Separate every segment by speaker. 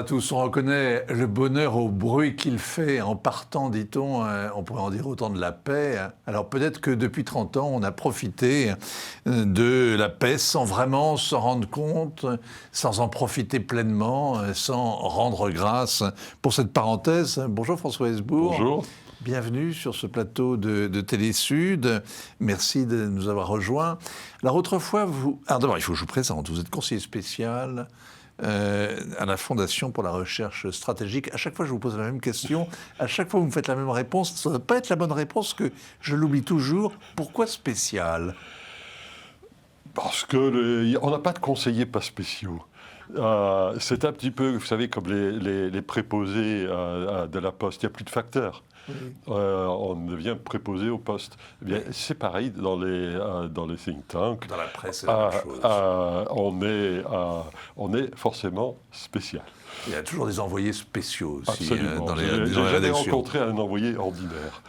Speaker 1: tous. On reconnaît le bonheur au bruit qu'il fait en partant, dit-on, on pourrait en dire autant de la paix. Alors peut-être que depuis 30 ans, on a profité de la paix sans vraiment s'en rendre compte, sans en profiter pleinement, sans rendre grâce pour cette parenthèse. Bonjour François Hesbourg.
Speaker 2: Bonjour.
Speaker 1: Bienvenue sur ce plateau de Télé Sud. Merci de nous avoir rejoints. Alors autrefois, Alors d'abord, il faut que je vous présente. Vous êtes conseiller spécial à la Fondation pour la recherche stratégique. À chaque fois, je vous pose la même question. À chaque fois, vous me faites la même réponse. Ça ne doit pas être la bonne réponse, que je l'oublie toujours. Pourquoi spécial ?
Speaker 2: Parce qu'on n'a pas de conseillers pas spéciaux. C'est un petit peu, vous savez, comme les préposés de la Poste. Il n'y a plus de facteurs. Oui. On devient préposé au poste. Eh bien, c'est pareil dans les think tanks.
Speaker 1: Dans la presse, c'est la même chose.
Speaker 2: On est forcément spécial.
Speaker 1: Il y a toujours des envoyés spéciaux aussi dans les
Speaker 2: rédactions. J'ai jamais rencontré un envoyé ordinaire.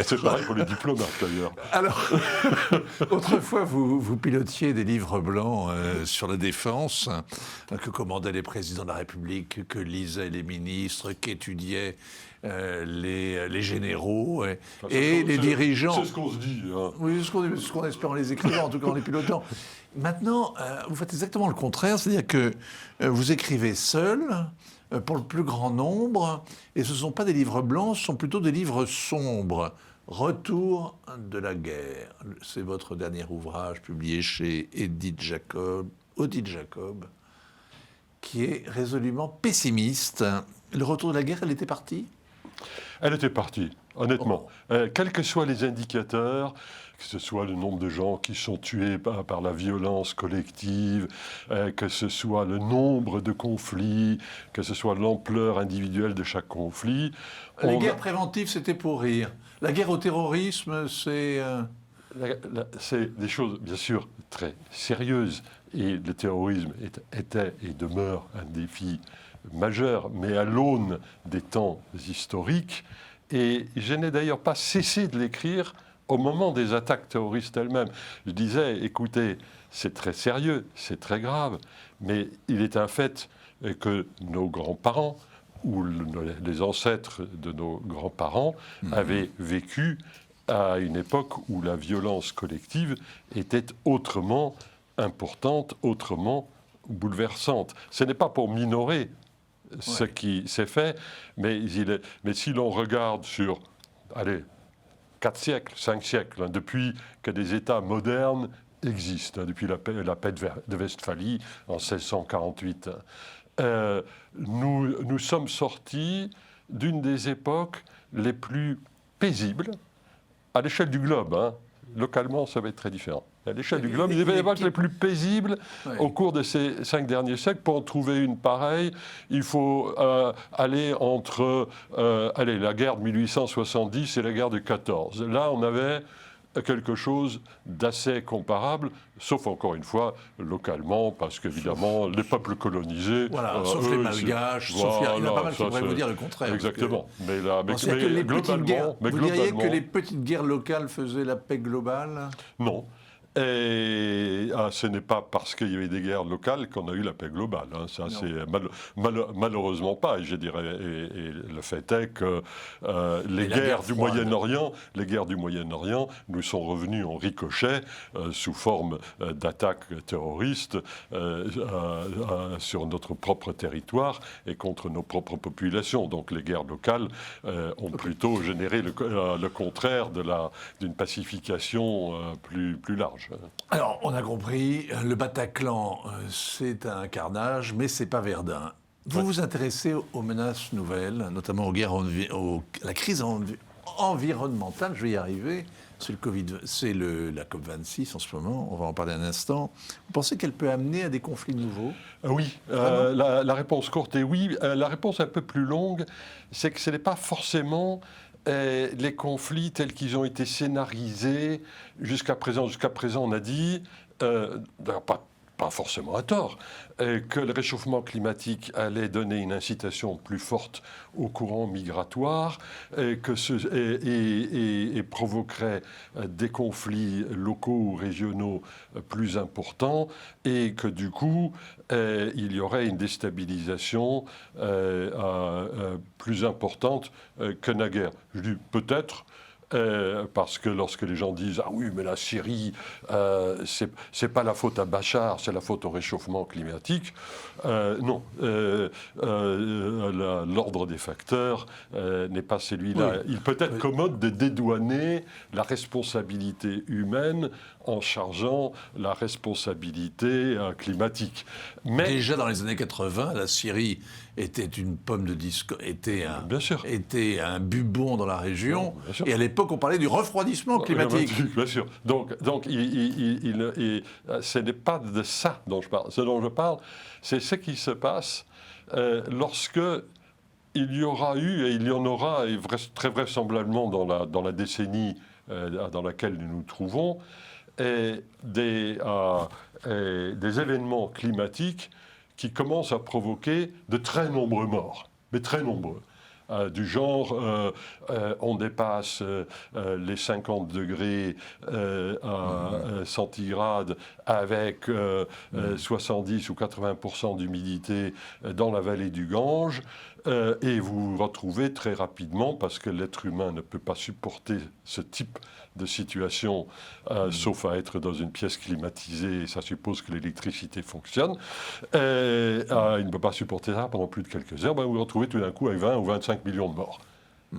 Speaker 2: C'est pareil pour les diplomates d'ailleurs.
Speaker 1: Alors, autrefois, vous pilotiez des livres blancs sur la défense que commandaient les présidents de la République, que lisaient les ministres, qu'étudiaient les généraux et les dirigeants.
Speaker 2: C'est ce qu'on se dit. Hein.
Speaker 1: Oui, c'est ce qu'on espère en les écrivant, en tout cas en les pilotant. Maintenant, vous faites exactement le contraire, c'est-à-dire que vous écrivez seul, pour le plus grand nombre, et ce ne sont pas des livres blancs, ce sont plutôt des livres sombres. Retour de la guerre, c'est votre dernier ouvrage publié chez Odile Jacob, qui est résolument pessimiste. Le retour de la guerre, elle était partie ?
Speaker 2: Elle était partie, honnêtement. Quels que soient les indicateurs, que ce soit le nombre de gens qui sont tués par la violence collective, que ce soit le nombre de conflits, que ce soit l'ampleur individuelle de chaque conflit.
Speaker 1: Les guerres préventives, c'était pour rire. La guerre au terrorisme, c'est...
Speaker 2: C'est des choses, bien sûr, très sérieuses. Et le terrorisme était et demeure un défi majeur, mais à l'aune des temps historiques. Et je n'ai d'ailleurs pas cessé de l'écrire au moment des attaques terroristes elles-mêmes. Je disais, écoutez, c'est très sérieux, c'est très grave, mais il est un fait que nos grands-parents ou les ancêtres de nos grands-parents avaient vécu à une époque où la violence collective était autrement importante, autrement bouleversante. Ce n'est pas pour minorer ce qui s'est fait, mais si l'on regarde sur, 4 siècles, 5 siècles, depuis que des États modernes existent, depuis la paix de Westphalie en 1648, nous sommes sortis d'une des époques les plus paisibles, à l'échelle du globe, hein. Localement, ça va être très différent. À l'échelle du globe, les époques les plus paisibles au cours de ces 5 derniers siècles. Pour en trouver une pareille, il faut aller entre la guerre de 1870 et la guerre de 14. Là, on avait quelque chose d'assez comparable, sauf encore une fois, localement, parce qu'évidemment, les peuples colonisés...
Speaker 1: Voilà, sauf les Malgaches, il y en a pas mal qui pourraient vous dire le contraire.
Speaker 2: Exactement.
Speaker 1: Mais globalement... Vous diriez que les petites guerres locales faisaient la paix globale ?
Speaker 2: Non. Et ce n'est pas parce qu'il y avait des guerres locales qu'on a eu la paix globale. Hein. Ça, c'est malheureusement pas. Et je dirais, et le fait est que les guerres du Moyen-Orient, nous sont revenues en ricochet sous forme d'attaques terroristes sur notre propre territoire et contre nos propres populations. Donc les guerres locales ont plutôt généré le contraire d'une pacification plus large.
Speaker 1: Alors, on a compris, le Bataclan, c'est un carnage, mais c'est pas Verdun. Vous vous intéressez aux menaces nouvelles, notamment à la crise environnementale, je vais y arriver. C'est la COP26 en ce moment, on va en parler un instant. Vous pensez qu'elle peut amener à des conflits nouveaux ?
Speaker 2: Oui, la réponse courte est oui. La réponse un peu plus longue, c'est que ce n'est pas forcément... les conflits tels qu'ils ont été scénarisés jusqu'à présent. Jusqu'à présent, on a dit, d'ailleurs pas pas forcément à tort, que le réchauffement climatique allait donner une incitation plus forte aux courants migratoires et provoquerait des conflits locaux ou régionaux plus importants et que du coup, il y aurait une déstabilisation plus importante que naguère. Je dis peut-être. Parce que lorsque les gens disent « Ah oui, mais la Syrie, c'est pas la faute à Bachar, c'est la faute au réchauffement climatique », non. L'ordre des facteurs n'est pas celui-là. Oui. Il peut être commode de dédouaner la responsabilité humaine en chargeant la responsabilité climatique.
Speaker 1: Mais déjà dans les années 80, la Syrie était une pomme de disque, était un bubon dans la région. Et à l'époque, on parlait du refroidissement climatique.
Speaker 2: Bien sûr. Donc ce n'est pas de ça dont je parle. Ce dont je parle, c'est ce qui se passe lorsque il y aura eu, et il y en aura, et très vraisemblablement dans la décennie dans laquelle nous nous trouvons, des événements climatiques qui commencent à provoquer de très nombreux morts, mais très nombreux. Du genre, on dépasse les 50 degrés centigrades avec 70 ou 80% d'humidité dans la vallée du Gange, et vous vous retrouvez très rapidement, parce que l'être humain ne peut pas supporter ce type de situation, sauf à être dans une pièce climatisée, et ça suppose que l'électricité fonctionne. Il ne peut pas supporter ça pendant plus de quelques heures. Vous vous retrouvez tout d'un coup avec 20 ou 25 millions de morts.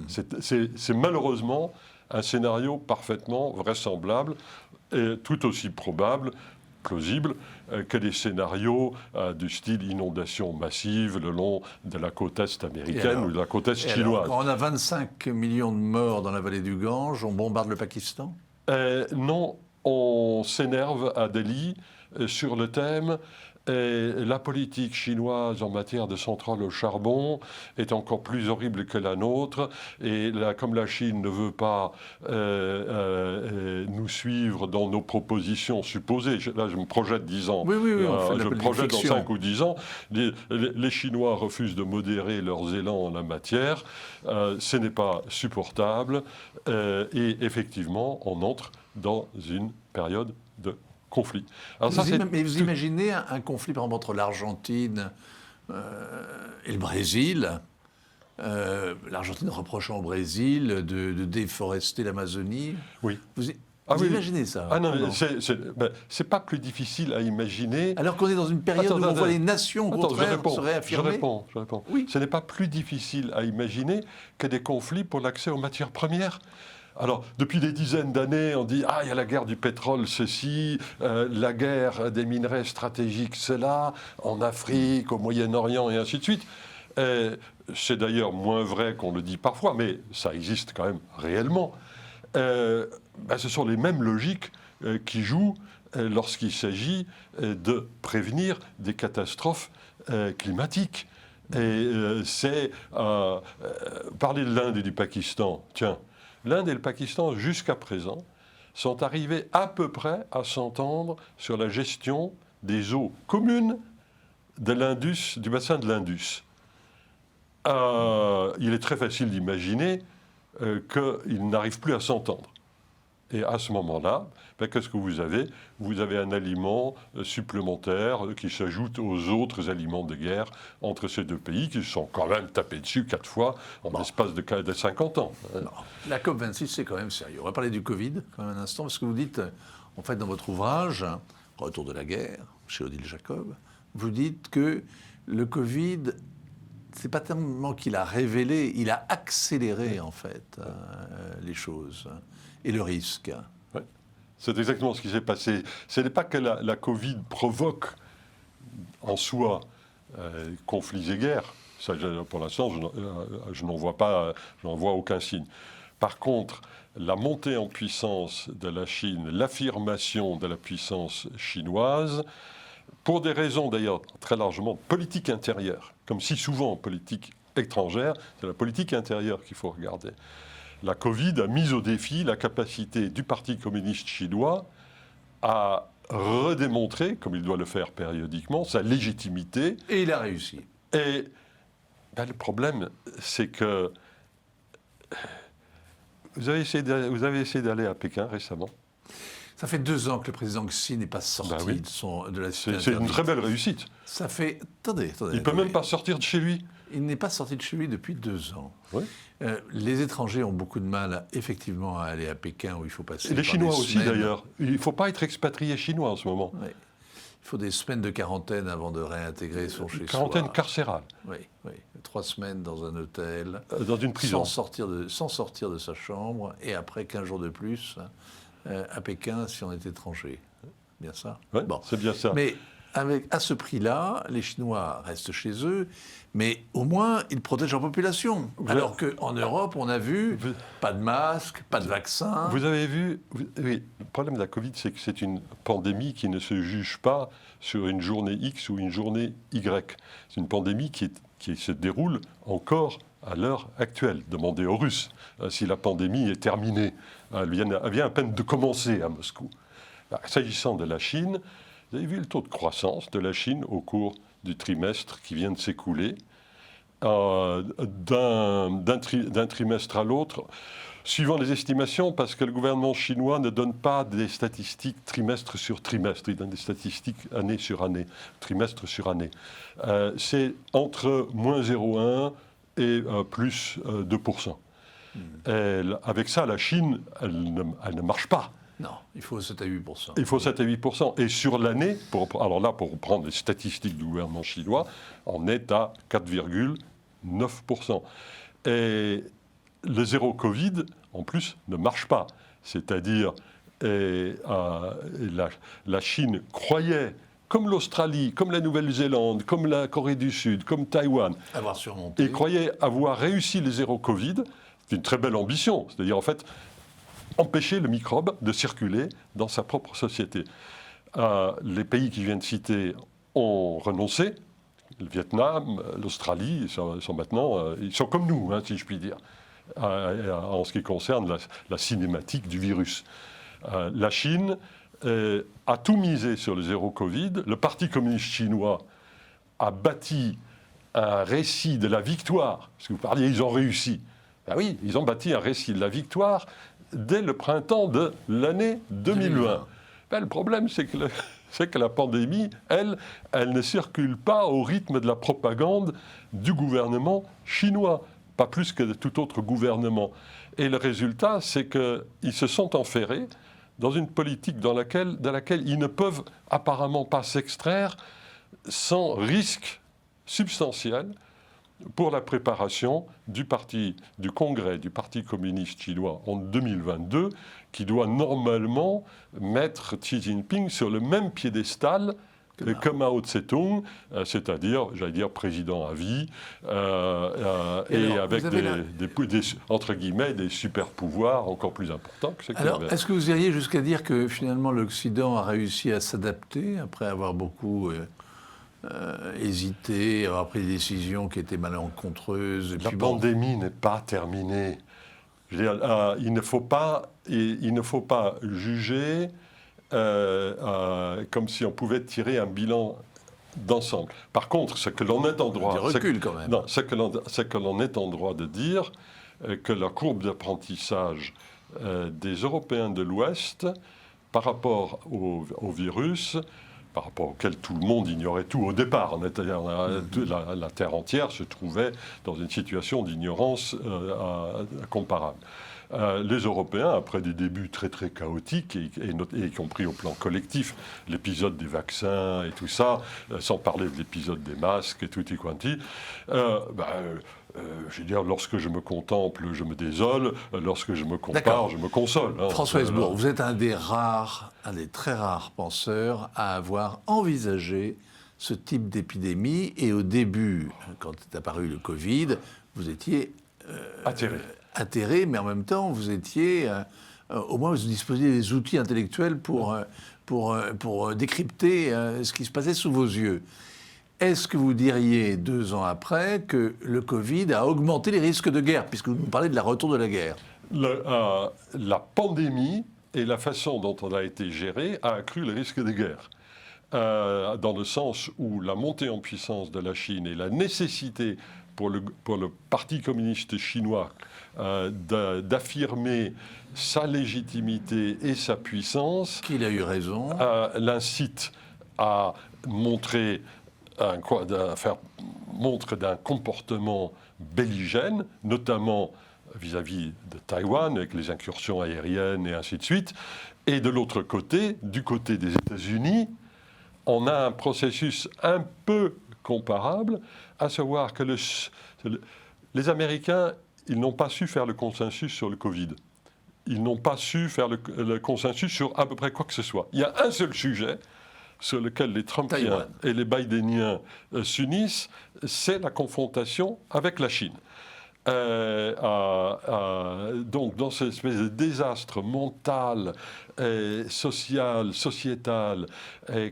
Speaker 2: C'est malheureusement un scénario parfaitement vraisemblable, et tout aussi probable, plausible, que des scénarios du style inondation massive le long de la côte est américaine ou de la côte est chinoise.
Speaker 1: Alors, quand on a 25 millions de morts dans la vallée du Gange, on bombarde le Pakistan ?
Speaker 2: Non, on s'énerve à Delhi sur le thème la politique chinoise en matière de centrales au charbon est encore plus horrible que la nôtre. Et là, comme la Chine ne veut pas nous suivre dans nos propositions supposées, là je me projette 10 ans,
Speaker 1: je me
Speaker 2: projette dans 5 ou 10 ans, les Chinois refusent de modérer leurs élans en la matière, ce n'est pas supportable, et effectivement on entre dans une période de conflit.
Speaker 1: Alors mais vous imaginez un conflit, par exemple, entre l'Argentine et le Brésil, l'Argentine reprochant au Brésil de déforester l'Amazonie.
Speaker 2: Oui.
Speaker 1: Vous imaginez ça?
Speaker 2: Ah non, c'est pas plus difficile à imaginer.
Speaker 1: Alors qu'on est dans une période où on voit les nations au contraire se réaffirmer.
Speaker 2: Je réponds.
Speaker 1: Oui.
Speaker 2: Ce n'est pas plus difficile à imaginer que des conflits pour l'accès aux matières premières. Alors, depuis des dizaines d'années, on dit « Ah, il y a la guerre du pétrole, ceci, la guerre des minerais stratégiques, cela, en Afrique, au Moyen-Orient, et ainsi de suite. » C'est d'ailleurs moins vrai qu'on le dit parfois, mais ça existe quand même réellement. Ce sont les mêmes logiques qui jouent lorsqu'il s'agit de prévenir des catastrophes climatiques. Et parler de l'Inde et du Pakistan, tiens, l'Inde et le Pakistan, jusqu'à présent, sont arrivés à peu près à s'entendre sur la gestion des eaux communes de l'Indus, du bassin de l'Indus. Il est très facile d'imaginer qu'ils n'arrivent plus à s'entendre. Et à ce moment-là, qu'est-ce que vous avez ? Vous avez un aliment supplémentaire qui s'ajoute aux autres aliments de guerre entre ces deux pays qui se sont quand même tapés dessus 4 fois en l'espace de 50 ans.
Speaker 1: Non. La COP26, c'est quand même sérieux. On va parler du Covid quand même un instant, parce que vous dites, en fait, dans votre ouvrage, Retour de la guerre, chez Odile Jacob, vous dites que le Covid, c'est pas tellement qu'il a révélé, il a accéléré, en fait, les choses. Et le risque.
Speaker 2: Ouais. C'est exactement ce qui s'est passé. Ce n'est pas que la Covid provoque en soi conflits et guerres. Ça, pour l'instant, je n'en vois aucun signe. Par contre, la montée en puissance de la Chine, l'affirmation de la puissance chinoise, pour des raisons d'ailleurs très largement politique intérieure, comme si souvent en politique étrangère, c'est la politique intérieure qu'il faut regarder. La Covid a mis au défi la capacité du Parti communiste chinois à redémontrer, comme il doit le faire périodiquement, sa légitimité.
Speaker 1: Et il a réussi.
Speaker 2: Et le problème, c'est que vous avez essayé d'aller à Pékin récemment.
Speaker 1: Ça fait 2 ans que le président Xi n'est pas sorti
Speaker 2: Oui.
Speaker 1: de la cité
Speaker 2: C'est une
Speaker 1: interdite.
Speaker 2: très belle réussite.
Speaker 1: Ça fait... Attendez.
Speaker 2: Il ne peut même pas sortir de chez lui.
Speaker 1: Il n'est pas sorti de chez lui depuis 2 ans.
Speaker 2: Oui.
Speaker 1: Les étrangers ont beaucoup de mal, effectivement, à aller à Pékin, où il faut passer
Speaker 2: Et les
Speaker 1: par
Speaker 2: Chinois
Speaker 1: des
Speaker 2: aussi,
Speaker 1: semaines.
Speaker 2: d'ailleurs. Il ne faut pas être expatrié chinois en ce moment.
Speaker 1: Oui. Il faut des semaines de quarantaine avant de réintégrer son chez-soi.
Speaker 2: Quarantaine carcérale.
Speaker 1: Oui. 3 semaines dans un hôtel.
Speaker 2: Dans une prison.
Speaker 1: Sans sortir de sa chambre. Et après 15 jours de plus, à Pékin, si on est étranger. Bien ça.
Speaker 2: Ouais, c'est bien ça.
Speaker 1: Mais à ce prix-là, les Chinois restent chez eux, mais au moins, ils protègent leur population. Alors qu'en Europe, on a vu pas de masque, pas de vaccin.
Speaker 2: Vous avez vu, oui, le problème de la Covid, c'est que c'est une pandémie qui ne se juge pas sur une journée X ou une journée Y. C'est une pandémie qui se déroule encore à l'heure actuelle. Demandez aux Russes si la pandémie est terminée. Elle vient à peine de commencer à Moscou. S'agissant de la Chine, vous avez vu le taux de croissance de la Chine au cours du trimestre qui vient de s'écouler. D'un trimestre à l'autre, suivant les estimations, parce que le gouvernement chinois ne donne pas des statistiques trimestre sur trimestre, il donne des statistiques année sur année, trimestre sur année. C'est entre moins 0,1 et plus 2%. Avec ça, la Chine, elle ne marche pas.
Speaker 1: Non, il faut 7 à 8%.
Speaker 2: Il faut 7 à 8%. Et sur l'année, alors là, pour prendre les statistiques du gouvernement chinois, on est à 4,9%. Et le zéro Covid, en plus, ne marche pas. C'est-à-dire, la Chine croyait, comme l'Australie, comme la Nouvelle-Zélande, comme la Corée du Sud, comme Taïwan,
Speaker 1: avoir surmonté.
Speaker 2: et croyait avoir réussi le zéro Covid. C'est une très belle ambition. C'est-à-dire, en fait, empêcher le microbe de circuler dans sa propre société. Les pays qui viennent de citer ont renoncé. Le Vietnam, l'Australie, ils sont maintenant, ils sont comme nous, si je puis dire, en ce qui concerne la cinématique du virus. La Chine a tout misé sur le zéro Covid. Le Parti communiste chinois a bâti un récit de la victoire. Parce que vous parliez, ils ont réussi. Ben oui, ils ont bâti un récit de la victoire dès le printemps de l'année 2020. Ben, le problème, c'est que la pandémie, elle ne circule pas au rythme de la propagande du gouvernement chinois, pas plus que de tout autre gouvernement. Et le résultat, c'est qu'ils se sont enferrés dans une politique de laquelle ils ne peuvent apparemment pas s'extraire sans risque substantiel pour la préparation du congrès du Parti communiste chinois en 2022, qui doit normalement mettre Xi Jinping sur le même piédestal que Mao Tse-tung, c'est-à-dire, j'allais dire, président à vie, et avec entre guillemets, des super-pouvoirs encore plus importants que ce qu'il avait.
Speaker 1: Alors, est-ce que vous iriez jusqu'à dire que finalement l'Occident a réussi à s'adapter après avoir beaucoup hésité, avoir pris des décisions qui étaient malencontreuses.
Speaker 2: La pandémie n'est pas terminée. Il ne faut pas juger comme si on pouvait tirer un bilan d'ensemble. Par contre, ce que l'on est en droit, ce que l'on est en droit de dire, que la courbe d'apprentissage des Européens de l'Ouest par rapport au virus, par rapport auquel tout le monde ignorait tout au départ. La Terre entière se trouvait dans une situation d'ignorance comparable. Les Européens, après des débuts très très chaotiques, et y compris au plan collectif, l'épisode des vaccins et tout ça, sans parler de l'épisode des masques et tutti quanti, je veux dire, lorsque je me contemple, je me désole, lorsque je me compare, je me console.
Speaker 1: François Hesbourg, vous êtes un des très rares penseurs à avoir envisagé ce type d'épidémie, et au début, quand est apparu le Covid, vous étiez atterré, mais en même temps, vous étiez, au moins vous disposiez des outils intellectuels pour décrypter ce qui se passait sous vos yeux. Est-ce que vous diriez, 2 ans après, que le Covid a augmenté les risques de guerre, puisque vous nous parlez de la retour de la guerre ?
Speaker 2: La pandémie et la façon dont on a été géré a accru le risque de guerre. Dans le sens où la montée en puissance de la Chine et la nécessité pour le Parti communiste chinois d'affirmer sa légitimité et sa puissance,
Speaker 1: qu'il a eu raison,
Speaker 2: l'incite à faire montre d'un comportement belligène, notamment vis-à-vis de Taïwan, avec les incursions aériennes et ainsi de suite. Et de l'autre côté, du côté des États-Unis, on a un processus un peu comparable, à savoir que les Américains, ils n'ont pas su faire le consensus sur le Covid. Ils n'ont pas su faire le consensus sur à peu près quoi que ce soit. Il y a un seul sujet sur lequel les Trumpiens
Speaker 1: Taïwan
Speaker 2: et les Bideniens s'unissent, c'est la confrontation avec la Chine. Donc, dans cette espèce de désastre mental, social, sociétal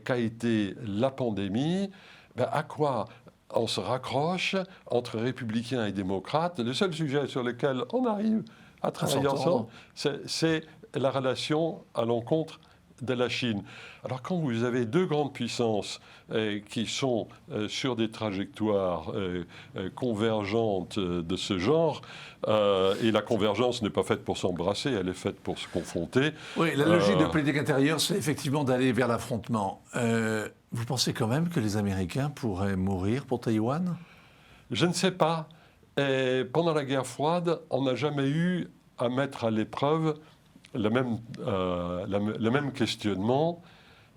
Speaker 2: qu'a été la pandémie, à quoi on se raccroche entre républicains et démocrates? Le seul sujet sur lequel on arrive à travailler ensemble, c'est la relation à l'encontre de la Chine. Alors quand vous avez deux grandes puissances qui sont sur des trajectoires convergentes de ce genre, et la convergence n'est pas faite pour s'embrasser, elle est faite pour se confronter.
Speaker 1: Oui, la logique de politique intérieure, c'est effectivement d'aller vers l'affrontement. Vous pensez quand même que les Américains pourraient mourir pour Taïwan?
Speaker 2: Je ne sais pas. Pendant la guerre froide, on n'a jamais eu à mettre à l'épreuve le même questionnement.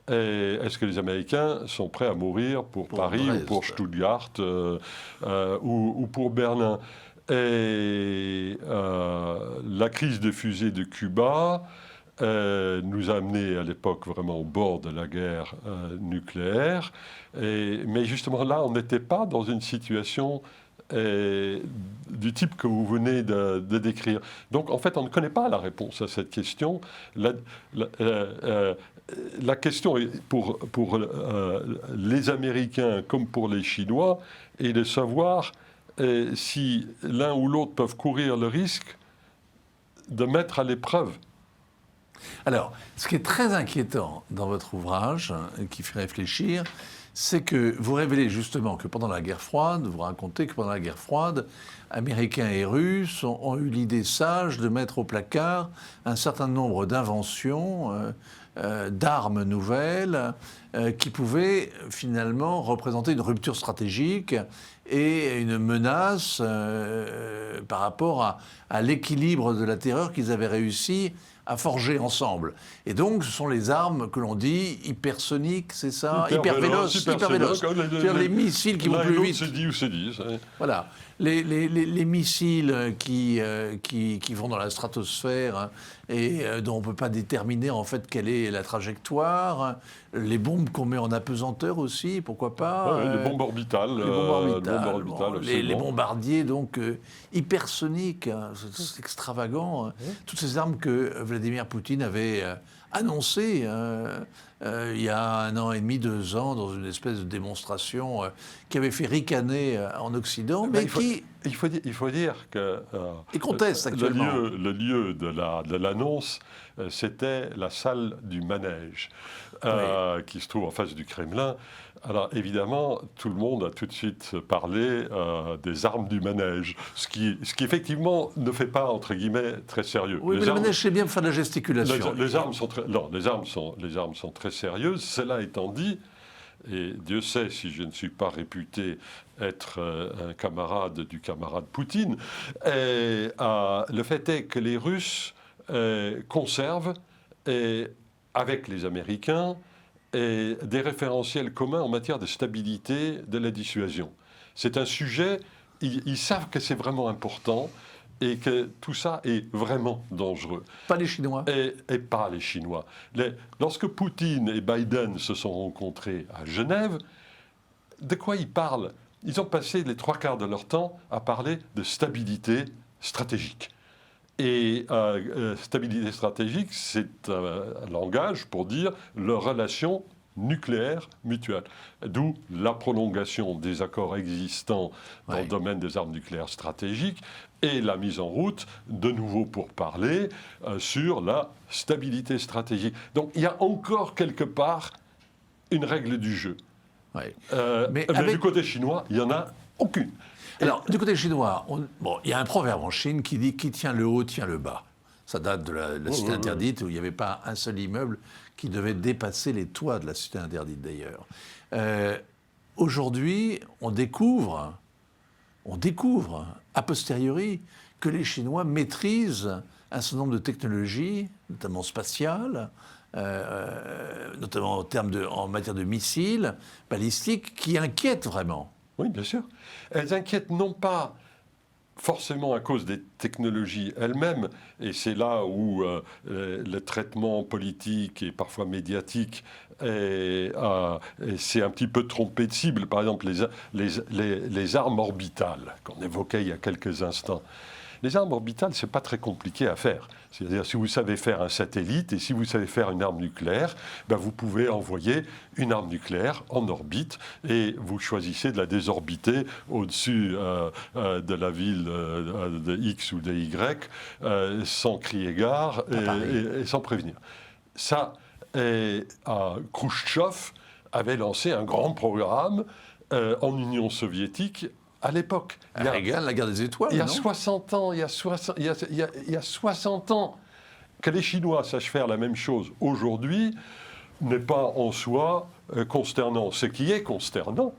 Speaker 2: Est-ce que les Américains sont prêts à mourir pour Paris
Speaker 1: Brest,
Speaker 2: ou pour Stuttgart ou pour Berlin? Et la crise des fusées de Cuba nous a amenés à l'époque vraiment au bord de la guerre nucléaire. Mais justement là, on n'était pas dans une situation du type que vous venez de décrire. Donc en fait, on ne connaît pas la réponse à cette question. La question pour les Américains comme pour les Chinois est de savoir si l'un ou l'autre peuvent courir le risque de mettre à l'épreuve.
Speaker 1: Alors, ce qui est très inquiétant dans votre ouvrage, qui fait réfléchir, c'est que vous révélez justement que pendant la guerre froide, vous racontez que pendant la guerre froide, Américains et Russes ont eu l'idée sage de mettre au placard un certain nombre d'inventions, d'armes nouvelles, qui pouvaient finalement représenter une rupture stratégique et une menace par rapport à l'équilibre de la terreur qu'ils avaient réussi à forger ensemble. Et donc, ce sont les armes que l'on dit hypersoniques, c'est ça? Hyper véloces. C'est-à-dire les missiles qui vont plus vite.
Speaker 2: C'est dit ou c'est dit.
Speaker 1: Voilà. Les missiles qui vont dans la stratosphère et dont on ne peut pas déterminer en fait quelle est la trajectoire. Les bombes qu'on met en apesanteur aussi, pourquoi pas.
Speaker 2: Les bombes orbitales.
Speaker 1: Les bombardiers donc hypersoniques, c'est extravagant. Toutes ces armes que Vladimir Poutine avait annoncées il y a 1 an et demi, 2 ans, dans une espèce de démonstration qui avait fait ricaner en Occident, mais
Speaker 2: il faut dire que
Speaker 1: il conteste actuellement.
Speaker 2: Le lieu de l'annonce, c'était la salle du manège, qui se trouve en face du Kremlin. Alors évidemment, tout le monde a tout de suite parlé des armes du manège, ce qui effectivement ne fait pas, entre guillemets, très sérieux.
Speaker 1: Oui, mais le manège, c'est bien pour faire de la gesticulation.
Speaker 2: Les armes sont très sérieuses. Cela étant dit, et Dieu sait si je ne suis pas réputé être un camarade du camarade Poutine, le fait est que les Russes conservent, avec les Américains, des référentiels communs en matière de stabilité de la dissuasion. C'est un sujet, ils savent que c'est vraiment important et que tout ça est vraiment dangereux.
Speaker 1: Pas les Chinois.
Speaker 2: Et pas les Chinois. Lorsque Poutine et Biden se sont rencontrés à Genève, de quoi ils parlent? Ils ont passé les 3/4 de leur temps à parler de stabilité stratégique. Et stabilité stratégique, c'est un langage pour dire leur relation nucléaire mutuelle. D'où la prolongation des accords existants dans le domaine des armes nucléaires stratégiques et la mise en route de nouveaux pourparlers sur la stabilité stratégique. Donc il y a encore quelque part une règle du jeu.
Speaker 1: Ouais.
Speaker 2: Mais du côté chinois, il n'y en a aucune.
Speaker 1: Alors, du côté chinois, il y a un proverbe en Chine qui dit « qui tient le haut tient le bas ». Ça date de la cité interdite où il n'y avait pas un seul immeuble qui devait dépasser les toits de la cité interdite d'ailleurs. Aujourd'hui, on découvre, a posteriori, que les Chinois maîtrisent un certain nombre de technologies, notamment spatiales, notamment en matière de missiles balistiques, qui inquiètent vraiment.
Speaker 2: Oui, bien sûr. Elles inquiètent non pas forcément à cause des technologies elles-mêmes, et c'est là où le traitement politique et parfois médiatique s'est un petit peu trompé de cible. Par exemple, les armes orbitales qu'on évoquait il y a quelques instants. Les armes orbitales, c'est pas très compliqué à faire. C'est-à-dire, si vous savez faire un satellite et si vous savez faire une arme nucléaire, ben vous pouvez envoyer une arme nucléaire en orbite et vous choisissez de la désorbiter au-dessus de la ville de X ou de Y sans crier gare et sans prévenir. Ça, Khrouchtchev avait lancé un grand programme en Union soviétique à l'époque.
Speaker 1: Reagan, la guerre des étoiles,
Speaker 2: il y a
Speaker 1: non
Speaker 2: 60 ans, il y a 60 ans que les Chinois sachent faire la même chose aujourd'hui n'est pas en soi consternant. Ce qui est consternant,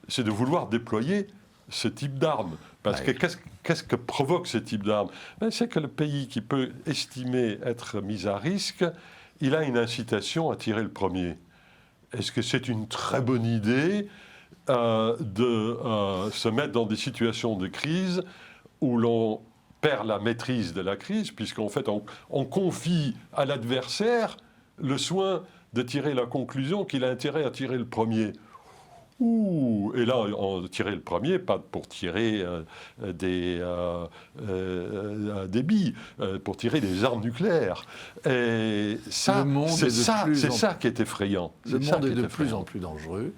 Speaker 2: c'est de vouloir déployer ce type d'armes. Parce que qu'est-ce que provoque ce type d'armes ? C'est que le pays qui peut estimer être mis à risque, il a une incitation à tirer le premier. Est-ce que c'est une très bonne idée de se mettre dans des situations de crise où l'on perd la maîtrise de la crise, puisqu'en fait on confie à l'adversaire le soin de tirer la conclusion qu'il a intérêt à tirer le premier. Et là, on tirait le premier, pas pour tirer des billes, pour tirer des armes nucléaires. Et ça, c'est ça qui est effrayant.
Speaker 1: Le monde est de plus en plus dangereux.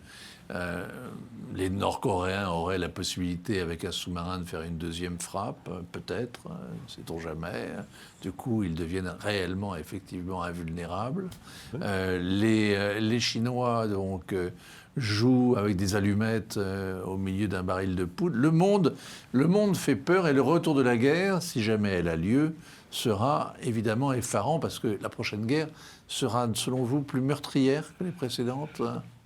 Speaker 1: Les Nord-Coréens auraient la possibilité, avec un sous-marin, de faire une deuxième frappe, peut-être, sait-on jamais. Du coup, ils deviennent réellement, effectivement, invulnérables. Oui. Les Chinois, donc, jouent avec des allumettes au milieu d'un baril de poudre. Le monde fait peur, et le retour de la guerre, si jamais elle a lieu, sera évidemment effarant, parce que la prochaine guerre sera, selon vous, plus meurtrière que les précédentes.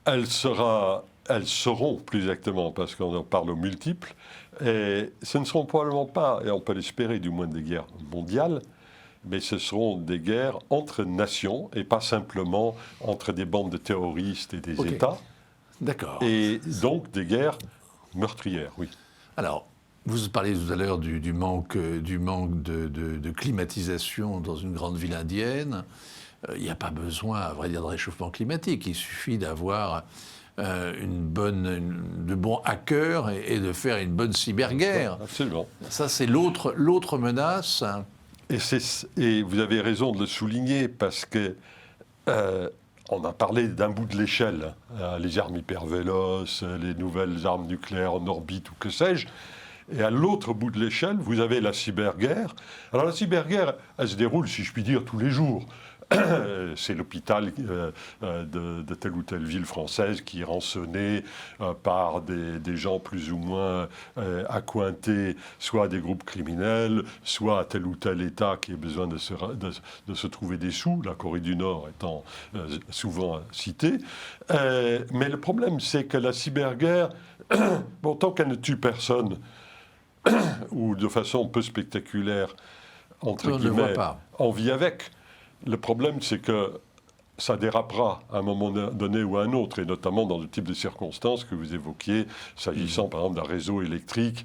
Speaker 2: Elles seront, plus exactement, parce qu'on en parle aux multiples, et ce ne seront probablement pas, et on peut l'espérer, du moins des guerres mondiales, mais ce seront des guerres entre nations, et pas simplement entre des bandes de terroristes et des États.
Speaker 1: D'accord.
Speaker 2: Et donc des guerres meurtrières, oui.
Speaker 1: Alors, vous parliez tout à l'heure du manque de climatisation dans une grande ville indienne. Il n'y a pas besoin, à vrai dire, de réchauffement climatique. Il suffit d'avoir de bons hackers et de faire une bonne cyberguerre.
Speaker 2: Absolument.
Speaker 1: Ça, c'est l'autre menace.
Speaker 2: Et vous avez raison de le souligner, parce que on a parlé d'un bout de l'échelle, les armes hypervéloces, les nouvelles armes nucléaires en orbite ou que sais-je. Et à l'autre bout de l'échelle, vous avez la cyberguerre. Alors la cyberguerre, elle se déroule, si je puis dire, tous les jours. C'est l'hôpital de telle ou telle ville française qui est rançonné par des gens plus ou moins accointés, soit des groupes criminels, soit à tel ou tel État qui a besoin de se trouver des sous, la Corée du Nord étant souvent citée. Mais le problème, c'est que la cyberguerre, tant qu'elle ne tue personne, ou de façon peu spectaculaire, entre guillemets, on vit avec. Le problème, c'est que ça dérapera à un moment donné ou à un autre, et notamment dans le type de circonstances que vous évoquiez, s'agissant par exemple d'un réseau électrique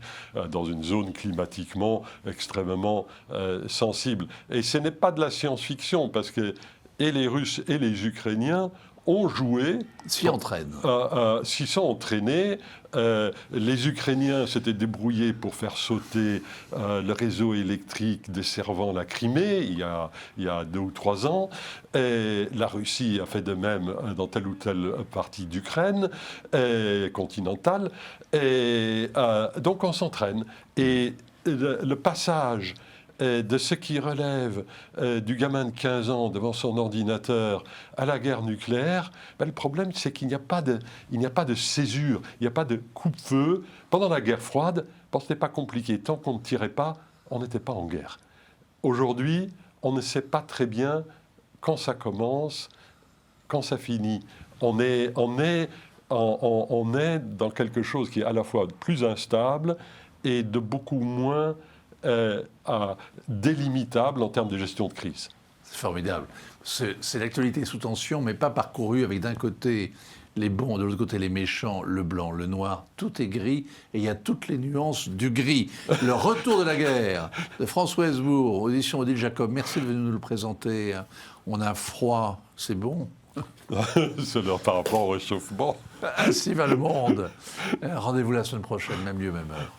Speaker 2: dans une zone climatiquement extrêmement sensible. Et ce n'est pas de la science-fiction, parce que et les Russes et les Ukrainiens ont joué.
Speaker 1: S'y entraînent.
Speaker 2: S'y sont entraînés. Les Ukrainiens s'étaient débrouillés pour faire sauter le réseau électrique desservant la Crimée il y a 2 ou 3 ans. Et la Russie a fait de même dans telle ou telle partie d'Ukraine continentale. Et donc on s'entraîne. Et le passage de ce qui relève du gamin de 15 ans devant son ordinateur à la guerre nucléaire, le problème c'est qu'il n'y a pas de césure, il n'y a pas de coupe-feu. Pendant la guerre froide, ce n'était pas compliqué. Tant qu'on ne tirait pas, on n'était pas en guerre. Aujourd'hui, on ne sait pas très bien quand ça commence, quand ça finit. On est dans quelque chose qui est à la fois plus instable et de beaucoup moins délimitable en termes de gestion de crise.
Speaker 1: C'est formidable. C'est l'actualité sous tension, mais pas parcourue avec d'un côté les bons, de l'autre côté les méchants, le blanc, le noir. Tout est gris et il y a toutes les nuances du gris. Le retour de la guerre de François Hesbourg, audition Odile Jacob. Merci de venir nous le présenter. On a froid, c'est bon.
Speaker 2: C'est par rapport au réchauffement.
Speaker 1: Ainsi va le monde. Rendez-vous la semaine prochaine, même lieu, même heure.